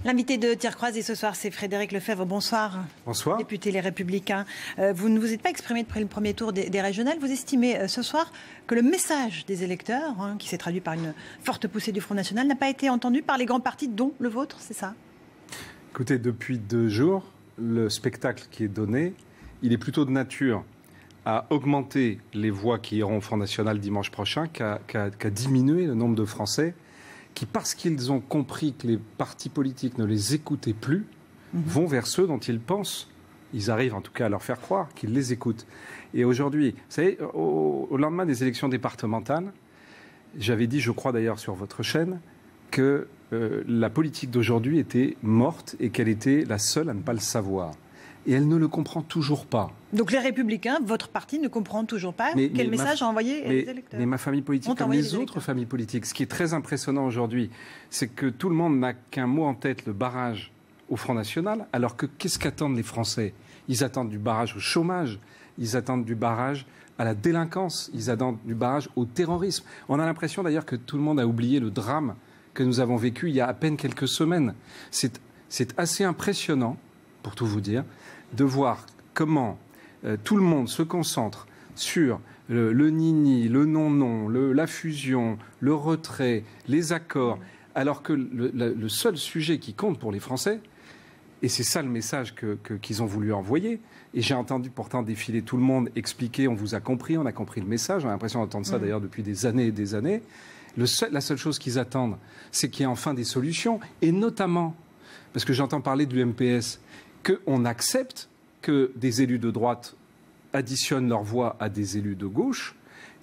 L'invité de Tir Croisé ce soir, c'est Frédéric Lefebvre. Bonsoir. Bonsoir. Député Les Républicains. Vous ne vous êtes pas exprimé depuis le premier tour des régionales. Vous estimez ce soir que le message des électeurs, qui s'est traduit par une forte poussée du Front National, n'a pas été entendu par les grands partis, dont le vôtre, c'est ça? Écoutez, depuis 2 jours, le spectacle qui est donné, il est plutôt de nature à augmenter les voix qui iront au Front National dimanche prochain qu'à diminuer le nombre de Français qui, parce qu'ils ont compris que les partis politiques ne les écoutaient plus, vont vers ceux dont ils pensent, ils arrivent en tout cas à leur faire croire qu'ils les écoutent. Et aujourd'hui, vous savez, au lendemain des élections départementales, j'avais dit, je crois d'ailleurs sur votre chaîne, que la politique d'aujourd'hui était morte et qu'elle était la seule à ne pas le savoir. Et elle ne le comprend toujours pas. Donc les Républicains, votre parti ne comprend toujours pas quel message a envoyé les électeurs. Mais ma famille politique, comme les autres familles politiques, ce qui est très impressionnant aujourd'hui, c'est que tout le monde n'a qu'un mot en tête, le barrage au Front National, alors que qu'est-ce qu'attendent les Français? Ils attendent du barrage au chômage, ils attendent du barrage à la délinquance, ils attendent du barrage au terrorisme. On a l'impression d'ailleurs que tout le monde a oublié le drame que nous avons vécu il y a à peine quelques semaines. C'est assez impressionnant, pour tout vous dire, de voir comment tout le monde se concentre sur le nini, le non-non, la fusion, le retrait, les accords, alors que le seul sujet qui compte pour les Français, et c'est ça le message qu'ils ont voulu envoyer, et j'ai entendu pourtant défiler tout le monde, expliquer, on vous a compris, on a compris le message, on a l'impression d'entendre ça d'ailleurs depuis des années et des années. La seule chose qu'ils attendent, c'est qu'il y ait enfin des solutions, et notamment, parce que j'entends parler du MPS, qu'on accepte que des élus de droite additionnent leur voix à des élus de gauche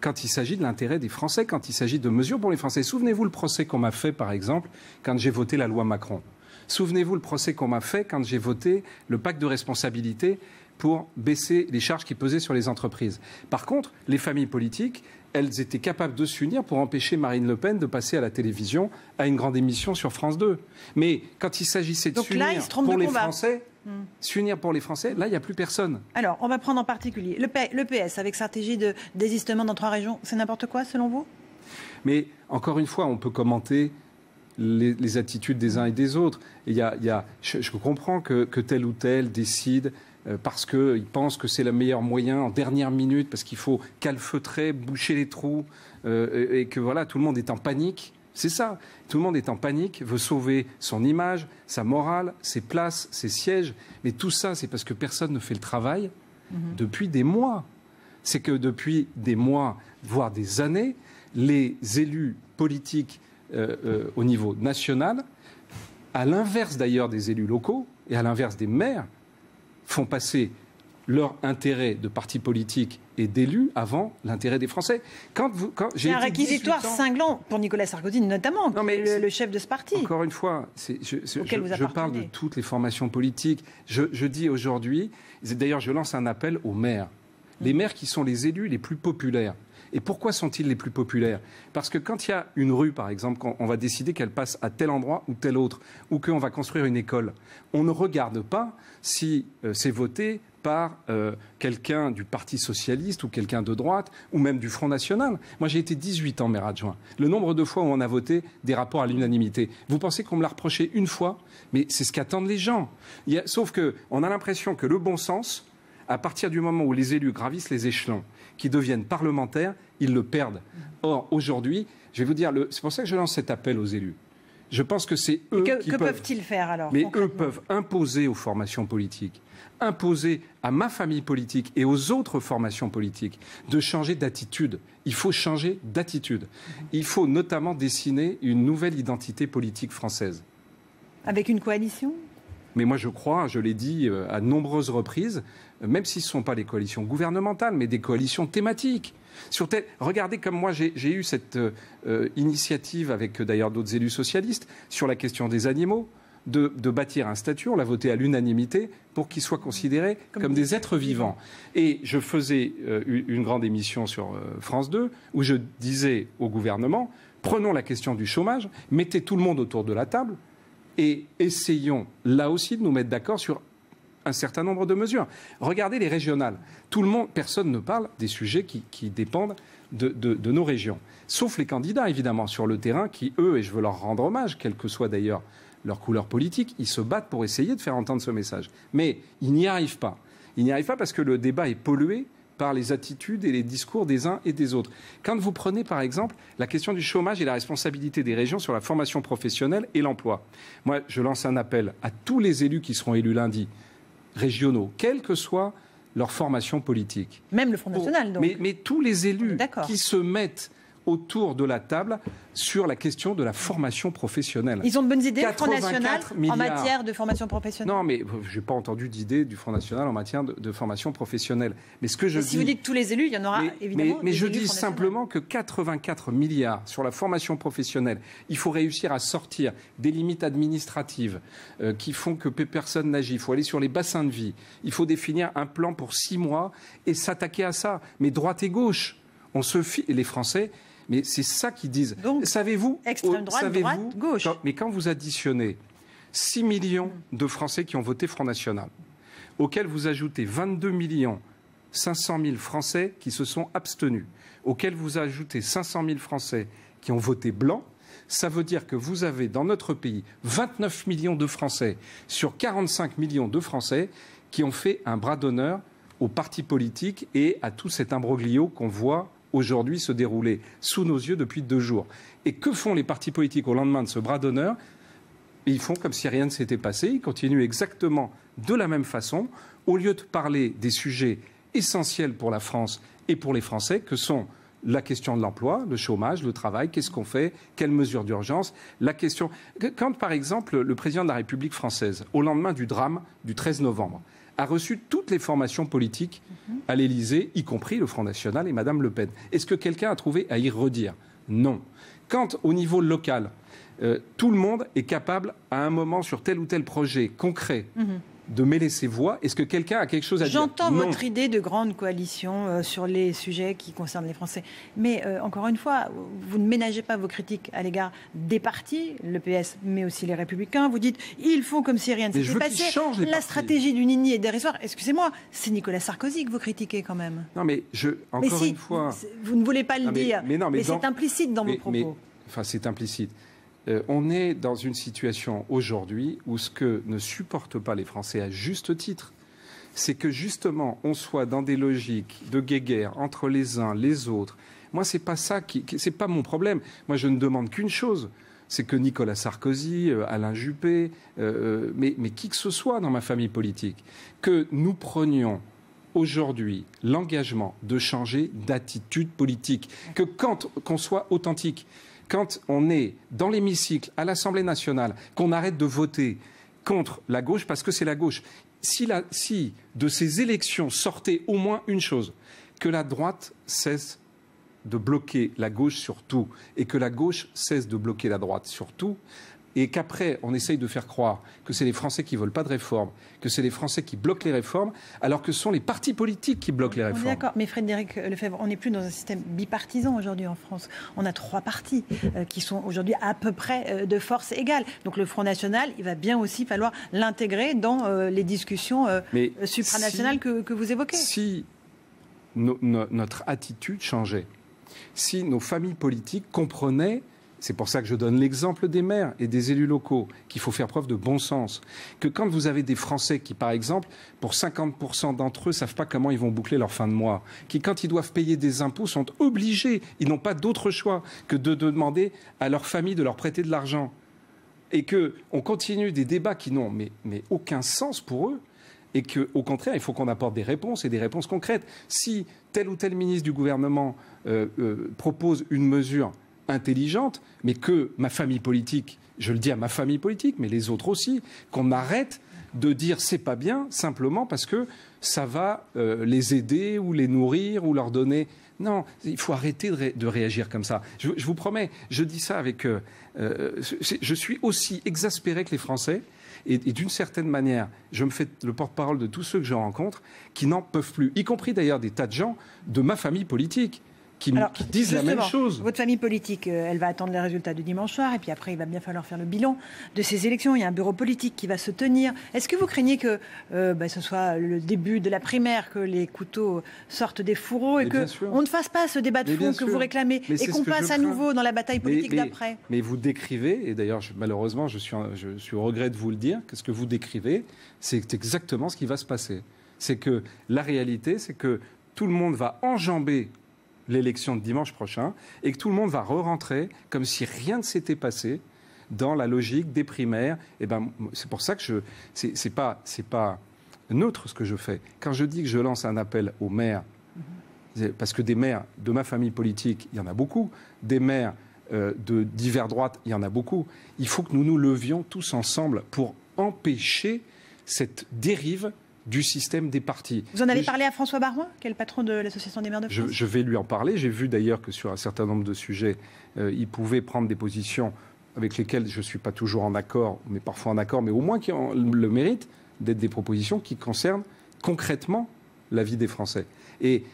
quand il s'agit de l'intérêt des Français, quand il s'agit de mesures pour les Français. Souvenez-vous le procès qu'on m'a fait, par exemple, quand j'ai voté la loi Macron. Souvenez-vous le procès qu'on m'a fait quand j'ai voté le pacte de responsabilité pour baisser les charges qui pesaient sur les entreprises. Par contre, les familles politiques, elles étaient capables de s'unir pour empêcher Marine Le Pen de passer à la télévision à une grande émission sur France 2. Mais quand il s'agissait de s'unir pour les Français... S'unir pour les Français, là, il n'y a plus personne. Alors, on va prendre en particulier le PS, avec sa stratégie de désistement dans 3 régions. C'est n'importe quoi, selon vous? Mais, encore une fois, on peut commenter les attitudes des uns et des autres. Je comprends que tel ou tel décide parce qu'il pense que c'est le meilleur moyen en dernière minute, parce qu'il faut calfeutrer, boucher les trous, et que voilà, tout le monde est en panique. C'est ça. Tout le monde est en panique, veut sauver son image, sa morale, ses places, ses sièges. Mais tout ça, c'est parce que personne ne fait le travail depuis des mois. C'est que depuis des mois, voire des années, les élus politiques au niveau national, à l'inverse d'ailleurs des élus locaux et à l'inverse des maires, font passer leur intérêt de parti politique et d'élus avant l'intérêt des Français. C'est un réquisitoire cinglant pour Nicolas Sarkozy notamment, le chef de ce parti. Encore une fois, je parle de toutes les formations politiques. Je dis aujourd'hui, d'ailleurs je lance un appel aux maires. Les maires qui sont les élus les plus populaires. Et pourquoi sont-ils les plus populaires? Parce que quand il y a une rue, par exemple, quand on va décider qu'elle passe à tel endroit ou tel autre, ou qu'on va construire une école, on ne regarde pas si c'est voté par quelqu'un du Parti socialiste ou quelqu'un de droite ou même du Front National. Moi, j'ai été 18 ans maire adjoint. Le nombre de fois où on a voté des rapports à l'unanimité, vous pensez qu'on me l'a reproché une fois? Mais c'est ce qu'attendent les gens. Sauf qu'on a l'impression que le bon sens, à partir du moment où les élus gravissent les échelons, qui deviennent parlementaires, ils le perdent. Or, aujourd'hui, je vais vous dire, c'est pour ça que je lance cet appel aux élus. Je pense que c'est eux qui peuvent... Que peuvent-ils faire alors? Mais eux peuvent imposer aux formations politiques, imposer à ma famille politique et aux autres formations politiques de changer d'attitude. Il faut changer d'attitude. Il faut notamment dessiner une nouvelle identité politique française. Avec une coalition? Mais moi, je crois, je l'ai dit à nombreuses reprises, même si ce ne sont pas les coalitions gouvernementales, mais des coalitions thématiques. Regardez comme moi, j'ai eu cette initiative, avec d'ailleurs d'autres élus socialistes, sur la question des animaux, de bâtir un statut, on l'a voté à l'unanimité, pour qu'ils soient considérés comme des êtres vivants. Et je faisais une grande émission sur France 2, où je disais au gouvernement, prenons la question du chômage, mettez tout le monde autour de la table, et essayons là aussi de nous mettre d'accord sur un certain nombre de mesures. Regardez les régionales. Personne ne parle des sujets qui dépendent de nos régions. Sauf les candidats, évidemment, sur le terrain, qui, eux, et je veux leur rendre hommage, quelle que soit d'ailleurs leur couleur politique, ils se battent pour essayer de faire entendre ce message. Mais ils n'y arrivent pas. Ils n'y arrivent pas parce que le débat est pollué par les attitudes et les discours des uns et des autres. Quand vous prenez, par exemple, la question du chômage et la responsabilité des régions sur la formation professionnelle et l'emploi, moi, je lance un appel à tous les élus qui seront élus lundi, régionaux, quelle que soit leur formation politique. Même le Front National, donc. Mais tous les élus qui se mettent autour de la table sur la question de la formation professionnelle. Ils ont de bonnes idées, le Front National, en matière de formation professionnelle? Non, mais je n'ai pas entendu d'idées du Front National en matière de formation professionnelle. Mais ce que je dis... Si vous dites tous les élus, il y en aura évidemment. Mais je dis simplement que 84 milliards sur la formation professionnelle, il faut réussir à sortir des limites administratives qui font que personne n'agit. Il faut aller sur les bassins de vie. Il faut définir un plan pour 6 mois et s'attaquer à ça. Mais droite et gauche, on se fie... Et les Français... Mais c'est ça qu'ils disent. Donc, savez-vous, extrême droite, droite, gauche. Mais quand vous additionnez 6 millions de Français qui ont voté Front National, auxquels vous ajoutez 22 500 000 Français qui se sont abstenus, auxquels vous ajoutez 500 000 Français qui ont voté blanc, ça veut dire que vous avez dans notre pays 29 millions de Français sur 45 millions de Français qui ont fait un bras d'honneur aux partis politiques et à tout cet imbroglio qu'on voit aujourd'hui se dérouler sous nos yeux depuis 2 jours. Et que font les partis politiques au lendemain de ce bras d'honneur? Ils font comme si rien ne s'était passé, ils continuent exactement de la même façon, au lieu de parler des sujets essentiels pour la France et pour les Français, que sont la question de l'emploi, le chômage, le travail, qu'est-ce qu'on fait, quelles mesures d'urgence, la question... Quand, par exemple, le président de la République française, au lendemain du drame du 13 novembre, a reçu toutes les formations politiques à l'Élysée, y compris le Front National et Mme Le Pen. Est-ce que quelqu'un a trouvé à y redire? Non. Quand, au niveau local, tout le monde est capable, à un moment, sur tel ou tel projet concret, de mêler ses voix, est-ce que quelqu'un a quelque chose à dire? J'entends votre idée de grande coalition sur les sujets qui concernent les Français. Mais encore une fois, vous ne ménagez pas vos critiques à l'égard des partis, le PS, mais aussi les Républicains. Vous dites, ils font comme si rien ne s'était passé. La stratégie du nini est dérisoire. Excusez-moi, c'est Nicolas Sarkozy que vous critiquez quand même. Non, mais une fois... Vous ne voulez pas le dire, mais c'est implicite dans vos propos. Enfin, c'est implicite. On est dans une situation aujourd'hui où ce que ne supportent pas les Français à juste titre, c'est que justement on soit dans des logiques de guéguerre entre les uns, les autres. Moi, c'est pas ça c'est pas mon problème. Moi, je ne demande qu'une chose, c'est que Nicolas Sarkozy, Alain Juppé, mais qui que ce soit dans ma famille politique, que nous prenions aujourd'hui l'engagement de changer d'attitude politique, qu'on soit authentique. Quand on est dans l'hémicycle, à l'Assemblée nationale, qu'on arrête de voter contre la gauche, parce que c'est la gauche. Si de ces élections sortait au moins une chose, que la droite cesse de bloquer la gauche sur tout, et que la gauche cesse de bloquer la droite sur tout, et qu'après, on essaye de faire croire que c'est les Français qui ne veulent pas de réforme, que c'est les Français qui bloquent les réformes, alors que ce sont les partis politiques qui bloquent les réformes. D'accord, mais Frédéric Lefebvre, on n'est plus dans un système bipartisan aujourd'hui en France. On a 3 partis qui sont aujourd'hui à peu près de force égale. Donc le Front National, il va bien aussi falloir l'intégrer dans les discussions supranationales que vous évoquez. Si notre attitude changeait, si nos familles politiques comprenaient... C'est pour ça que je donne l'exemple des maires et des élus locaux, qu'il faut faire preuve de bon sens. Que quand vous avez des Français qui, par exemple, pour 50% d'entre eux, ne savent pas comment ils vont boucler leur fin de mois, qui, quand ils doivent payer des impôts, sont obligés, ils n'ont pas d'autre choix que de demander à leur famille de leur prêter de l'argent. Et qu'on continue des débats qui n'ont mais aucun sens pour eux. Et qu'au contraire, il faut qu'on apporte des réponses et des réponses concrètes. Si tel ou tel ministre du gouvernement propose une mesure intelligente, mais que ma famille politique, je le dis à ma famille politique, mais les autres aussi, qu'on arrête de dire c'est pas bien simplement parce que ça va les aider ou les nourrir ou leur donner... Non, il faut arrêter de réagir comme ça. Je vous promets, je dis ça avec... je suis aussi exaspéré que les Français et d'une certaine manière, je me fais le porte-parole de tous ceux que je rencontre qui n'en peuvent plus, y compris d'ailleurs des tas de gens de ma famille politique, qui disent la même chose. Votre famille politique, elle va attendre les résultats du dimanche soir, et puis après, il va bien falloir faire le bilan de ces élections. Il y a un bureau politique qui va se tenir. Est-ce que vous craignez que ce soit le début de la primaire, que les couteaux sortent des fourreaux et qu'on ne fasse pas ce débat de fond que vous réclamez et qu'on passe à nouveau dans la bataille politique d'après? Mais vous décrivez, et d'ailleurs, malheureusement, je suis au regret de vous le dire, que ce que vous décrivez, c'est exactement ce qui va se passer. C'est que la réalité, c'est que tout le monde va enjamber l'élection de dimanche prochain et que tout le monde va re-rentrer comme si rien ne s'était passé dans la logique des primaires. Et ben, c'est pour ça que c'est pas neutre ce que je fais. Quand je dis que je lance un appel aux maires, parce que des maires de ma famille politique, il y en a beaucoup, des maires de divers droites, il y en a beaucoup. Il faut que nous nous levions tous ensemble pour empêcher cette dérive du système des partis. Vous en avez parlé à François Baroin, qui est le patron de l'Association des maires de France? Je vais lui en parler. J'ai vu d'ailleurs que sur un certain nombre de sujets, il pouvait prendre des positions avec lesquelles je ne suis pas toujours en accord, mais parfois en accord, mais au moins qui ont le mérite d'être des propositions qui concernent concrètement la vie des Français. Et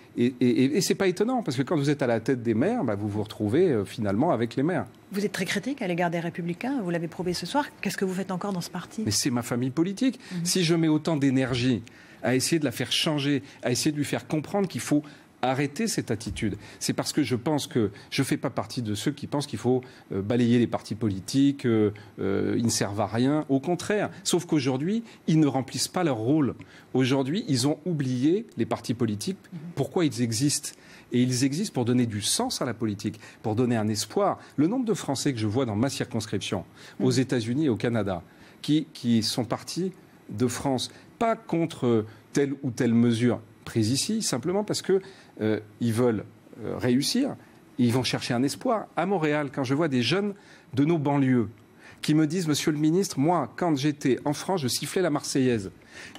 c'est pas étonnant, parce que quand vous êtes à la tête des maires, vous vous retrouvez finalement avec les maires. Vous êtes très critique à l'égard des Républicains, vous l'avez prouvé ce soir. Qu'est-ce que vous faites encore dans ce parti? Mais c'est ma famille politique. Si je mets autant d'énergie à essayer de la faire changer, à essayer de lui faire comprendre qu'il faut arrêter cette attitude, c'est parce que je pense que je ne fais pas partie de ceux qui pensent qu'il faut balayer les partis politiques, ils ne servent à rien. Au contraire, sauf qu'aujourd'hui, ils ne remplissent pas leur rôle. Aujourd'hui, ils ont oublié, les partis politiques, pourquoi ils existent. Et ils existent pour donner du sens à la politique, pour donner un espoir. Le nombre de Français que je vois dans ma circonscription, aux États-Unis et au Canada, qui sont partis de France, pas contre telle ou telle mesure prise ici, simplement parce qu'ils veulent réussir, ils vont chercher un espoir. À Montréal, quand je vois des jeunes de nos banlieues qui me disent « Monsieur le ministre, moi, quand j'étais en France, je sifflais la Marseillaise.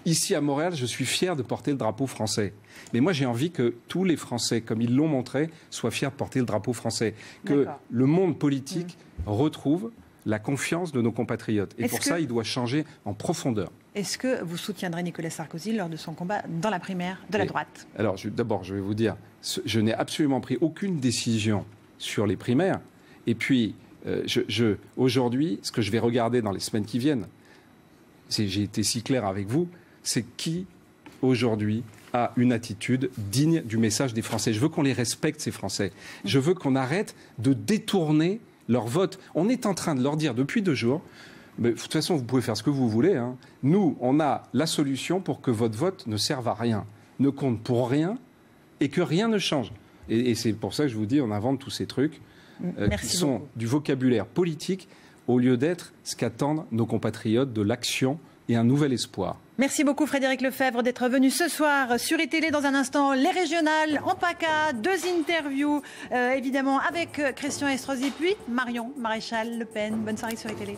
Ici, à Montréal, je suis fier de porter le drapeau français. » Mais moi, j'ai envie que tous les Français, comme ils l'ont montré, soient fiers de porter le drapeau français. Que le monde politique retrouve la confiance de nos compatriotes. Et pour ça, il doit changer en profondeur. Est-ce que vous soutiendrez Nicolas Sarkozy lors de son combat dans la primaire de la droite? Alors, d'abord, je vais vous dire, je n'ai absolument pris aucune décision sur les primaires. Et puis, aujourd'hui, ce que je vais regarder dans les semaines qui viennent, j'ai été si clair avec vous, c'est qui, aujourd'hui, a une attitude digne du message des Français. Je veux qu'on les respecte, ces Français. Je veux qu'on arrête de détourner leur vote. On est en train de leur dire depuis 2 jours, mais de toute façon, vous pouvez faire ce que vous voulez. Nous, on a la solution pour que votre vote ne serve à rien, ne compte pour rien et que rien ne change. Et c'est pour ça que je vous dis, on invente tous ces trucs qui sont du vocabulaire politique au lieu d'être ce qu'attendent nos compatriotes, de l'action et un nouvel espoir. Merci beaucoup Frédéric Lefebvre d'être venu ce soir sur iTélé. Dans un instant, les régionales en PACA, 2 interviews évidemment avec Christian Estrosi, puis Marion Maréchal Le Pen. Bonne soirée sur iTélé.